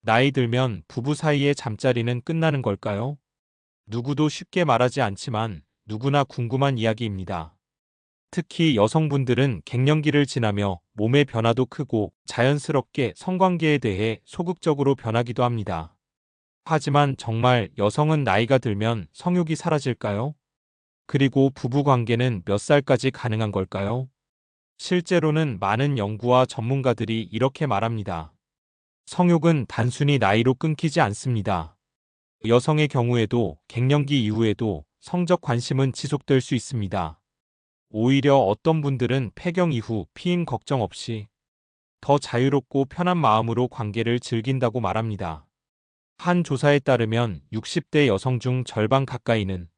나이 들면 부부 사이의 잠자리는 끝나는 걸까요? 누구도 쉽게 말하지 않지만 누구나 궁금한 이야기입니다. 특히 여성분들은 갱년기를 지나며 몸의 변화도 크고 자연스럽게 성관계에 대해 소극적으로 변하기도 합니다. 하지만 정말 여성은 나이가 들면 성욕이 사라질까요? 그리고 부부 관계는 몇 살까지 가능한 걸까요? 실제로는 많은 연구와 전문가들이 이렇게 말합니다. 성욕은 단순히 나이로 끊기지 않습니다. 여성의 경우에도 갱년기 이후에도 성적 관심은 지속될 수 있습니다. 오히려 어떤 분들은 폐경 이후 피임 걱정 없이 더 자유롭고 편한 마음으로 관계를 즐긴다고 말합니다. 한 조사에 따르면 60대 여성 중 절반 가까이는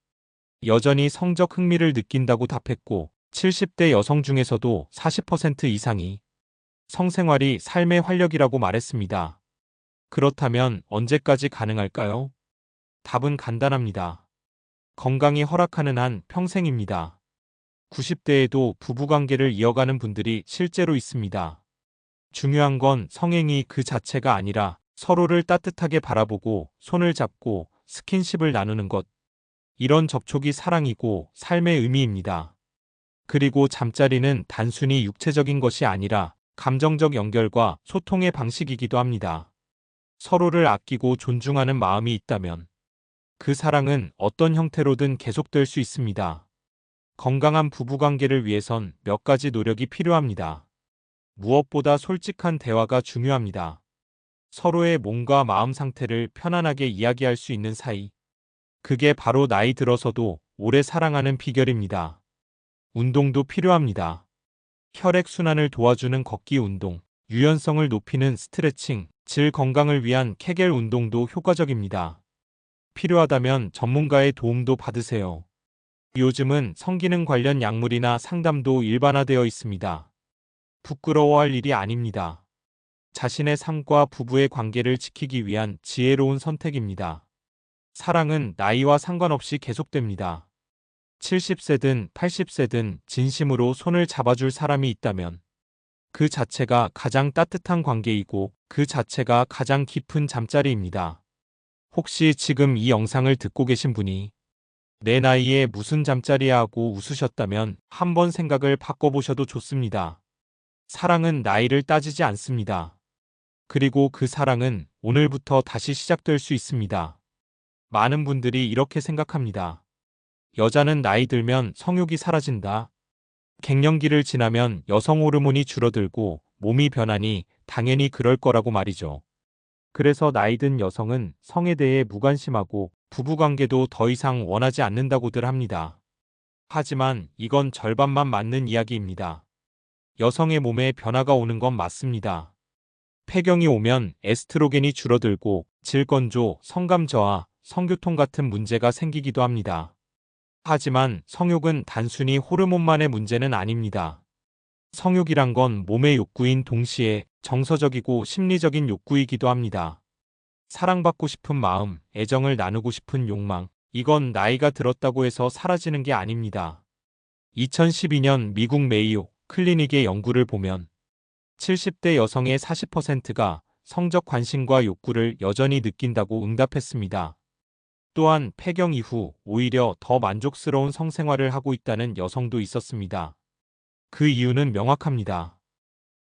여전히 성적 흥미를 느낀다고 답했고 70대 여성 중에서도 40% 이상이 성생활이 삶의 활력이라고 말했습니다. 그렇다면 언제까지 가능할까요? 답은 간단합니다. 건강이 허락하는 한 평생입니다. 90대에도 부부관계를 이어가는 분들이 실제로 있습니다. 중요한 건 성행위 그 자체가 아니라 서로를 따뜻하게 바라보고 손을 잡고 스킨십을 나누는 것. 이런 접촉이 사랑이고 삶의 의미입니다. 그리고 잠자리는 단순히 육체적인 것이 아니라 감정적 연결과 소통의 방식이기도 합니다. 서로를 아끼고 존중하는 마음이 있다면 그 사랑은 어떤 형태로든 계속될 수 있습니다. 건강한 부부관계를 위해선 몇 가지 노력이 필요합니다. 무엇보다 솔직한 대화가 중요합니다. 서로의 몸과 마음 상태를 편안하게 이야기할 수 있는 사이. 그게 바로 나이 들어서도 오래 사랑하는 비결입니다. 운동도 필요합니다. 혈액순환을 도와주는 걷기 운동, 유연성을 높이는 스트레칭, 질 건강을 위한 케겔 운동도 효과적입니다. 필요하다면 전문가의 도움도 받으세요. 요즘은 성기능 관련 약물이나 상담도 일반화되어 있습니다. 부끄러워할 일이 아닙니다. 자신의 삶과 부부의 관계를 지키기 위한 지혜로운 선택입니다. 사랑은 나이와 상관없이 계속됩니다. 70세든 80세든 진심으로 손을 잡아줄 사람이 있다면 그 자체가 가장 따뜻한 관계이고 그 자체가 가장 깊은 잠자리입니다. 혹시 지금 이 영상을 듣고 계신 분이 내 나이에 무슨 잠자리야 하고 웃으셨다면 한번 생각을 바꿔보셔도 좋습니다. 사랑은 나이를 따지지 않습니다. 그리고 그 사랑은 오늘부터 다시 시작될 수 있습니다. 많은 분들이 이렇게 생각합니다. 여자는 나이 들면 성욕이 사라진다. 갱년기를 지나면 여성 호르몬이 줄어들고 몸이 변하니 당연히 그럴 거라고 말이죠. 그래서 나이 든 여성은 성에 대해 무관심하고 부부관계도 더 이상 원하지 않는다고들 합니다. 하지만 이건 절반만 맞는 이야기입니다. 여성의 몸에 변화가 오는 건 맞습니다. 폐경이 오면 에스트로겐이 줄어들고 질건조, 성감 저하, 성교통 같은 문제가 생기기도 합니다. 하지만 성욕은 단순히 호르몬만의 문제는 아닙니다. 성욕이란 건 몸의 욕구인 동시에 정서적이고 심리적인 욕구이기도 합니다. 사랑받고 싶은 마음, 애정을 나누고 싶은 욕망, 이건 나이가 들었다고 해서 사라지는 게 아닙니다. 2012년 미국 메이오 클리닉의 연구를 보면 70대 여성의 40%가 성적 관심과 욕구를 여전히 느낀다고 응답했습니다. 또한 폐경 이후 오히려 더 만족스러운 성생활을 하고 있다는 여성도 있었습니다. 그 이유는 명확합니다.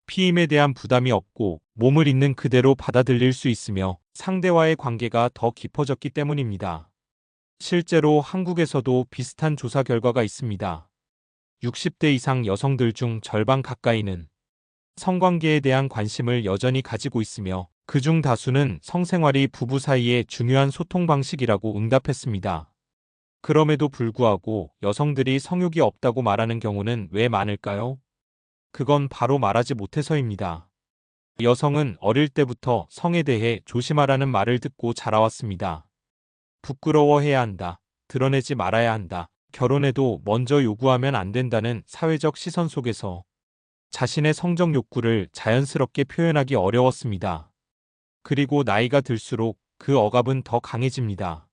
피임에 대한 부담이 없고 몸을 있는 그대로 받아들일 수 있으며 상대와의 관계가 더 깊어졌기 때문입니다. 실제로 한국에서도 비슷한 조사 결과가 있습니다. 60대 이상 여성들 중 절반 가까이는 성관계에 대한 관심을 여전히 가지고 있으며 그중 다수는 성생활이 부부 사이의 중요한 소통 방식이라고 응답했습니다. 그럼에도 불구하고 여성들이 성욕이 없다고 말하는 경우는 왜 많을까요? 그건 바로 말하지 못해서입니다. 여성은 어릴 때부터 성에 대해 조심하라는 말을 듣고 자라왔습니다. 부끄러워해야 한다. 드러내지 말아야 한다. 결혼해도 먼저 요구하면 안 된다는 사회적 시선 속에서 자신의 성적 욕구를 자연스럽게 표현하기 어려웠습니다. 그리고 나이가 들수록 그 억압은 더 강해집니다.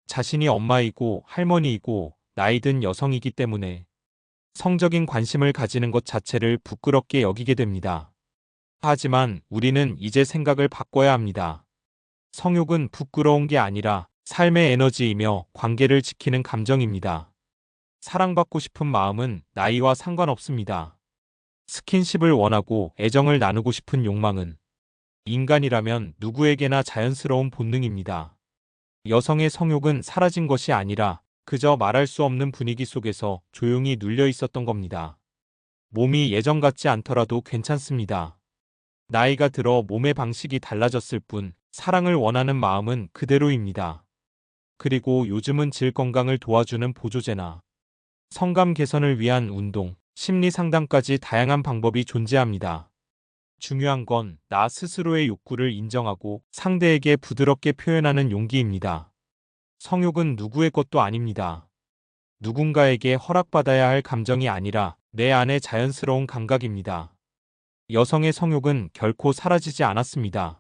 자신이 엄마이고 할머니이고 나이 든 여성이기 때문에 성적인 관심을 가지는 것 자체를 부끄럽게 여기게 됩니다. 하지만 우리는 이제 생각을 바꿔야 합니다. 성욕은 부끄러운 게 아니라 삶의 에너지이며 관계를 지키는 감정입니다. 사랑받고 싶은 마음은 나이와 상관없습니다. 스킨십을 원하고 애정을 나누고 싶은 욕망은 인간이라면 누구에게나 자연스러운 본능입니다. 여성의 성욕은 사라진 것이 아니라 그저 말할 수 없는 분위기 속에서 조용히 눌려 있었던 겁니다. 몸이 예전 같지 않더라도 괜찮습니다. 나이가 들어 몸의 방식이 달라졌을 뿐 사랑을 원하는 마음은 그대로입니다. 그리고 요즘은 질 건강을 도와주는 보조제나 성감 개선을 위한 운동, 심리 상담까지 다양한 방법이 존재합니다. 중요한 건 나 스스로의 욕구를 인정하고 상대에게 부드럽게 표현하는 용기입니다. 성욕은 누구의 것도 아닙니다. 누군가에게 허락받아야 할 감정이 아니라 내 안의 자연스러운 감각입니다. 여성의 성욕은 결코 사라지지 않았습니다.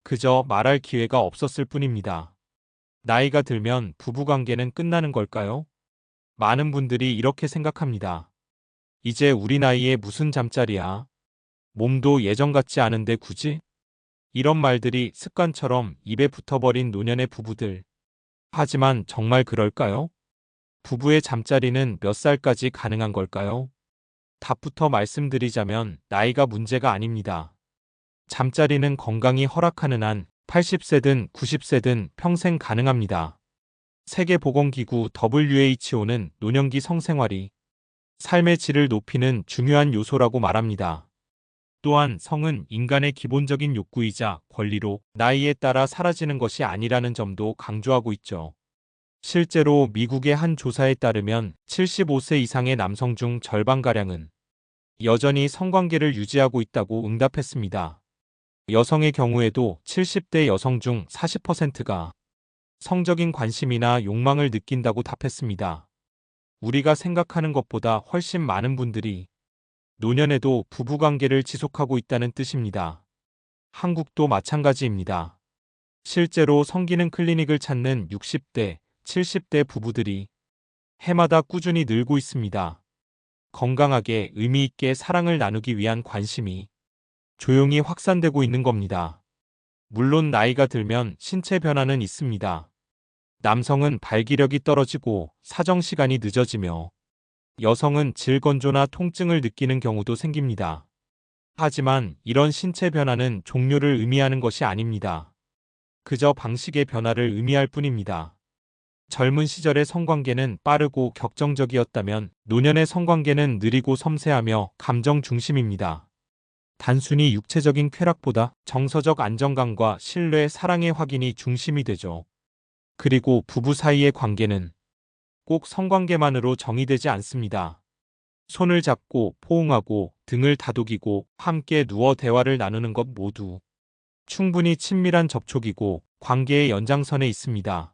그저 말할 기회가 없었을 뿐입니다. 나이가 들면 부부관계는 끝나는 걸까요? 많은 분들이 이렇게 생각합니다. 이제 우리 나이에 무슨 잠자리야? 몸도 예전 같지 않은데 굳이? 이런 말들이 습관처럼 입에 붙어버린 노년의 부부들. 하지만 정말 그럴까요? 부부의 잠자리는 몇 살까지 가능한 걸까요? 답부터 말씀드리자면 나이가 문제가 아닙니다. 잠자리는 건강이 허락하는 한 80세든 90세든 평생 가능합니다. 세계보건기구 WHO는 노년기 성생활이 삶의 질을 높이는 중요한 요소라고 말합니다. 또한 성은 인간의 기본적인 욕구이자 권리로 나이에 따라 사라지는 것이 아니라는 점도 강조하고 있죠. 실제로 미국의 한 조사에 따르면 75세 이상의 남성 중 절반가량은 여전히 성관계를 유지하고 있다고 응답했습니다. 여성의 경우에도 70대 여성 중 40%가 성적인 관심이나 욕망을 느낀다고 답했습니다. 우리가 생각하는 것보다 훨씬 많은 분들이 노년에도 부부관계를 지속하고 있다는 뜻입니다. 한국도 마찬가지입니다. 실제로 성기능 클리닉을 찾는 60대, 70대 부부들이 해마다 꾸준히 늘고 있습니다. 건강하게 의미 있게 사랑을 나누기 위한 관심이 조용히 확산되고 있는 겁니다. 물론 나이가 들면 신체 변화는 있습니다. 남성은 발기력이 떨어지고 사정 시간이 늦어지며 여성은 질건조나 통증을 느끼는 경우도 생깁니다. 하지만 이런 신체 변화는 종료를 의미하는 것이 아닙니다. 그저 방식의 변화를 의미할 뿐입니다. 젊은 시절의 성관계는 빠르고 격정적이었다면 노년의 성관계는 느리고 섬세하며 감정 중심입니다. 단순히 육체적인 쾌락보다 정서적 안정감과 신뢰, 사랑의 확인이 중심이 되죠. 그리고 부부 사이의 관계는 꼭 성관계만으로 정의되지 않습니다. 손을 잡고 포옹하고 등을 다독이고 함께 누워 대화를 나누는 것 모두 충분히 친밀한 접촉이고 관계의 연장선에 있습니다.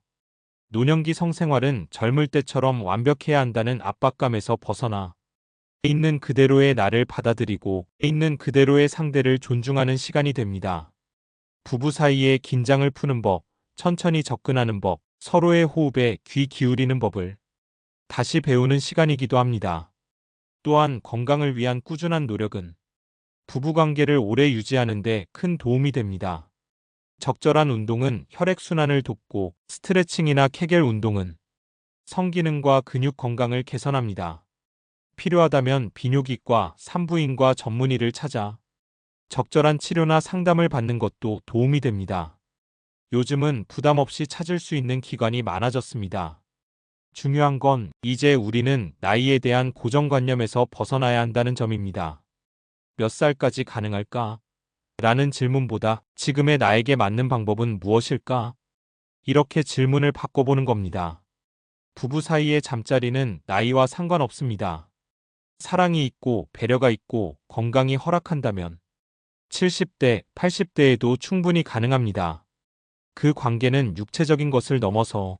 노년기 성생활은 젊을 때처럼 완벽해야 한다는 압박감에서 벗어나 있는 그대로의 나를 받아들이고 있는 그대로의 상대를 존중하는 시간이 됩니다. 부부 사이의 긴장을 푸는 법, 천천히 접근하는 법, 서로의 호흡에 귀 기울이는 법을 다시 배우는 시간이기도 합니다. 또한 건강을 위한 꾸준한 노력은 부부관계를 오래 유지하는 데 큰 도움이 됩니다. 적절한 운동은 혈액순환을 돕고 스트레칭이나 케겔 운동은 성기능과 근육 건강을 개선합니다. 필요하다면 비뇨기과, 산부인과 전문의를 찾아 적절한 치료나 상담을 받는 것도 도움이 됩니다. 요즘은 부담 없이 찾을 수 있는 기관이 많아졌습니다. 중요한 건 이제 우리는 나이에 대한 고정관념에서 벗어나야 한다는 점입니다. 몇 살까지 가능할까? 라는 질문보다 지금의 나에게 맞는 방법은 무엇일까? 이렇게 질문을 바꿔보는 겁니다. 부부 사이의 잠자리는 나이와 상관없습니다. 사랑이 있고 배려가 있고 건강이 허락한다면 70대, 80대에도 충분히 가능합니다. 그 관계는 육체적인 것을 넘어서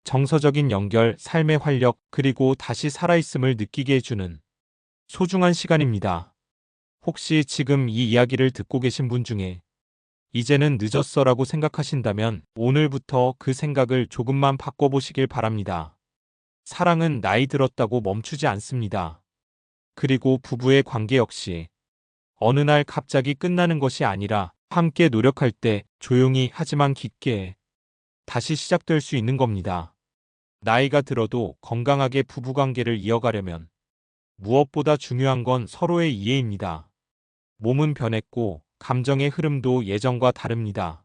정서적인 연결, 삶의 활력, 그리고 다시 살아있음을 느끼게 해주는 소중한 시간입니다. 혹시 지금 이 이야기를 듣고 계신 분 중에 이제는 늦었어라고 생각하신다면 오늘부터 그 생각을 조금만 바꿔보시길 바랍니다. 사랑은 나이 들었다고 멈추지 않습니다. 그리고 부부의 관계 역시 어느 날 갑자기 끝나는 것이 아니라 함께 노력할 때 조용히 하지만 깊게 다시 시작될 수 있는 겁니다. 나이가 들어도 건강하게 부부관계를 이어가려면 무엇보다 중요한 건 서로의 이해입니다. 몸은 변했고 감정의 흐름도 예전과 다릅니다.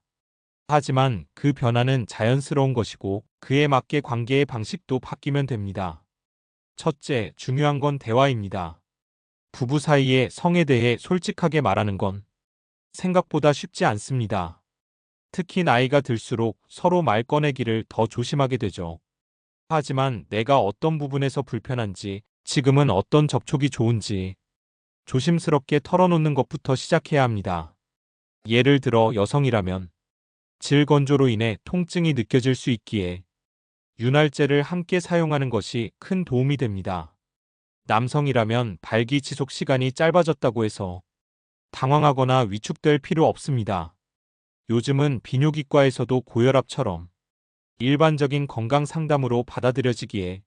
하지만 그 변화는 자연스러운 것이고 그에 맞게 관계의 방식도 바뀌면 됩니다. 첫째, 중요한 건 대화입니다. 부부 사이의 성에 대해 솔직하게 말하는 건 생각보다 쉽지 않습니다. 특히 나이가 들수록 서로 말 꺼내기를 더 조심하게 되죠. 하지만 내가 어떤 부분에서 불편한지, 지금은 어떤 접촉이 좋은지 조심스럽게 털어놓는 것부터 시작해야 합니다. 예를 들어 여성이라면 질 건조로 인해 통증이 느껴질 수 있기에 윤활제를 함께 사용하는 것이 큰 도움이 됩니다. 남성이라면 발기 지속 시간이 짧아졌다고 해서 당황하거나 위축될 필요 없습니다. 요즘은 비뇨기과에서도 고혈압처럼 일반적인 건강 상담으로 받아들여지기에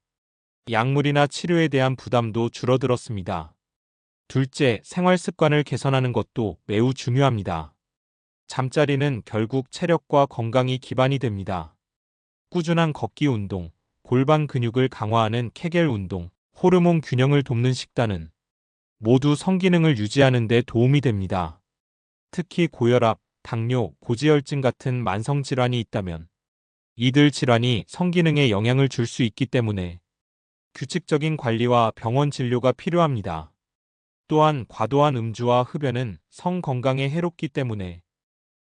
약물이나 치료에 대한 부담도 줄어들었습니다. 둘째, 생활 습관을 개선하는 것도 매우 중요합니다. 잠자리는 결국 체력과 건강이 기반이 됩니다. 꾸준한 걷기 운동, 골반 근육을 강화하는 케겔 운동, 호르몬 균형을 돕는 식단은 모두 성기능을 유지하는 데 도움이 됩니다. 특히 고혈압, 당뇨, 고지혈증 같은 만성질환이 있다면 이들 질환이 성기능에 영향을 줄 수 있기 때문에 규칙적인 관리와 병원 진료가 필요합니다. 또한 과도한 음주와 흡연은 성 건강에 해롭기 때문에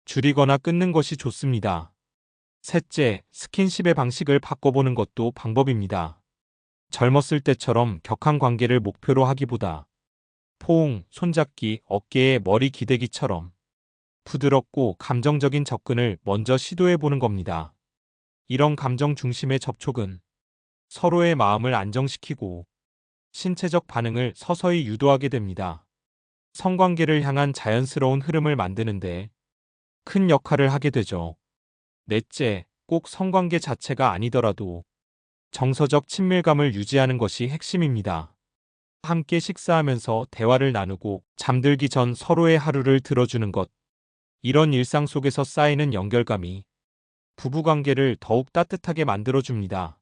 줄이거나 끊는 것이 좋습니다. 셋째, 스킨십의 방식을 바꿔보는 것도 방법입니다. 젊었을 때처럼 격한 관계를 목표로 하기보다 포옹, 손잡기, 어깨에 머리 기대기처럼 부드럽고 감정적인 접근을 먼저 시도해보는 겁니다. 이런 감정 중심의 접촉은 서로의 마음을 안정시키고 신체적 반응을 서서히 유도하게 됩니다. 성관계를 향한 자연스러운 흐름을 만드는데 큰 역할을 하게 되죠. 넷째, 꼭 성관계 자체가 아니더라도 정서적 친밀감을 유지하는 것이 핵심입니다. 함께 식사하면서 대화를 나누고 잠들기 전 서로의 하루를 들어주는 것. 이런 일상 속에서 쌓이는 연결감이 부부관계를 더욱 따뜻하게 만들어줍니다.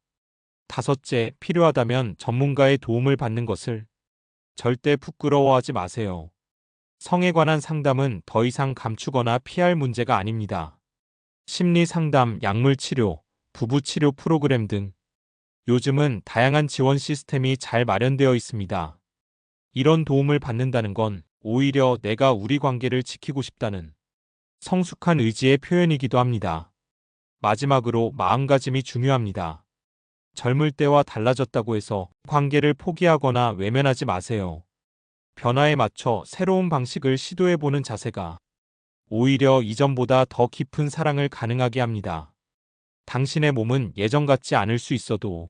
다섯째, 필요하다면 전문가의 도움을 받는 것을 절대 부끄러워하지 마세요. 성에 관한 상담은 더 이상 감추거나 피할 문제가 아닙니다. 심리 상담, 약물 치료, 부부 치료 프로그램 등 요즘은 다양한 지원 시스템이 잘 마련되어 있습니다. 이런 도움을 받는다는 건 오히려 내가 우리 관계를 지키고 싶다는 성숙한 의지의 표현이기도 합니다. 마지막으로 마음가짐이 중요합니다. 젊을 때와 달라졌다고 해서 관계를 포기하거나 외면하지 마세요. 변화에 맞춰 새로운 방식을 시도해보는 자세가 오히려 이전보다 더 깊은 사랑을 가능하게 합니다. 당신의 몸은 예전 같지 않을 수 있어도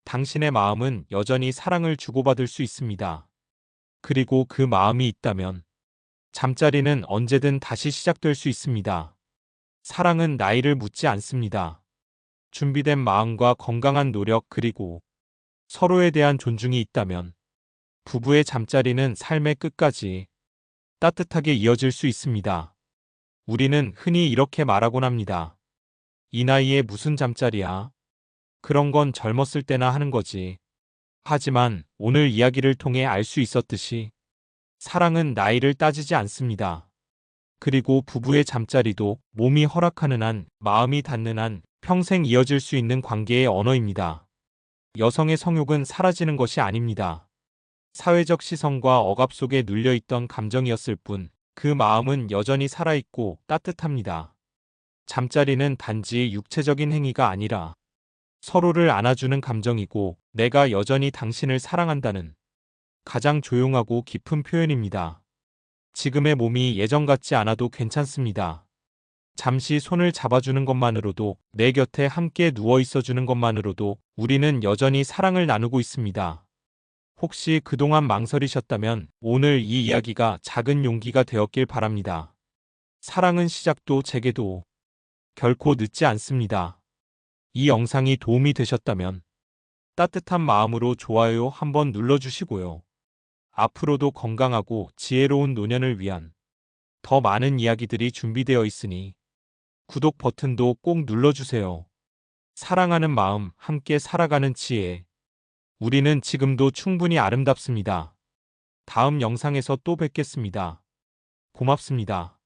당신의 마음은 여전히 사랑을 주고받을 수 있습니다. 그리고 그 마음이 있다면 잠자리는 언제든 다시 시작될 수 있습니다. 사랑은 나이를 묻지 않습니다. 준비된 마음과 건강한 노력 그리고 서로에 대한 존중이 있다면 부부의 잠자리는 삶의 끝까지 따뜻하게 이어질 수 있습니다. 우리는 흔히 이렇게 말하곤 합니다. 이 나이에 무슨 잠자리야? 그런 건 젊었을 때나 하는 거지. 하지만 오늘 이야기를 통해 알 수 있었듯이 사랑은 나이를 따지지 않습니다. 그리고 부부의 잠자리도 몸이 허락하는 한, 마음이 닿는 한 평생 이어질 수 있는 관계의 언어입니다. 여성의 성욕은 사라지는 것이 아닙니다. 사회적 시선과 억압 속에 눌려있던 감정이었을 뿐, 그 마음은 여전히 살아있고 따뜻합니다. 잠자리는 단지 육체적인 행위가 아니라 서로를 안아주는 감정이고 내가 여전히 당신을 사랑한다는 가장 조용하고 깊은 표현입니다. 지금의 몸이 예전 같지 않아도 괜찮습니다. 잠시 손을 잡아주는 것만으로도 내 곁에 함께 누워 있어주는 것만으로도 우리는 여전히 사랑을 나누고 있습니다. 혹시 그동안 망설이셨다면 오늘 이 이야기가 작은 용기가 되었길 바랍니다. 사랑은 시작도 재개도 결코 늦지 않습니다. 이 영상이 도움이 되셨다면 따뜻한 마음으로 좋아요 한번 눌러주시고요. 앞으로도 건강하고 지혜로운 노년을 위한 더 많은 이야기들이 준비되어 있으니 구독 버튼도 꼭 눌러주세요. 사랑하는 마음, 함께 살아가는 지혜. 우리는 지금도 충분히 아름답습니다. 다음 영상에서 또 뵙겠습니다. 고맙습니다.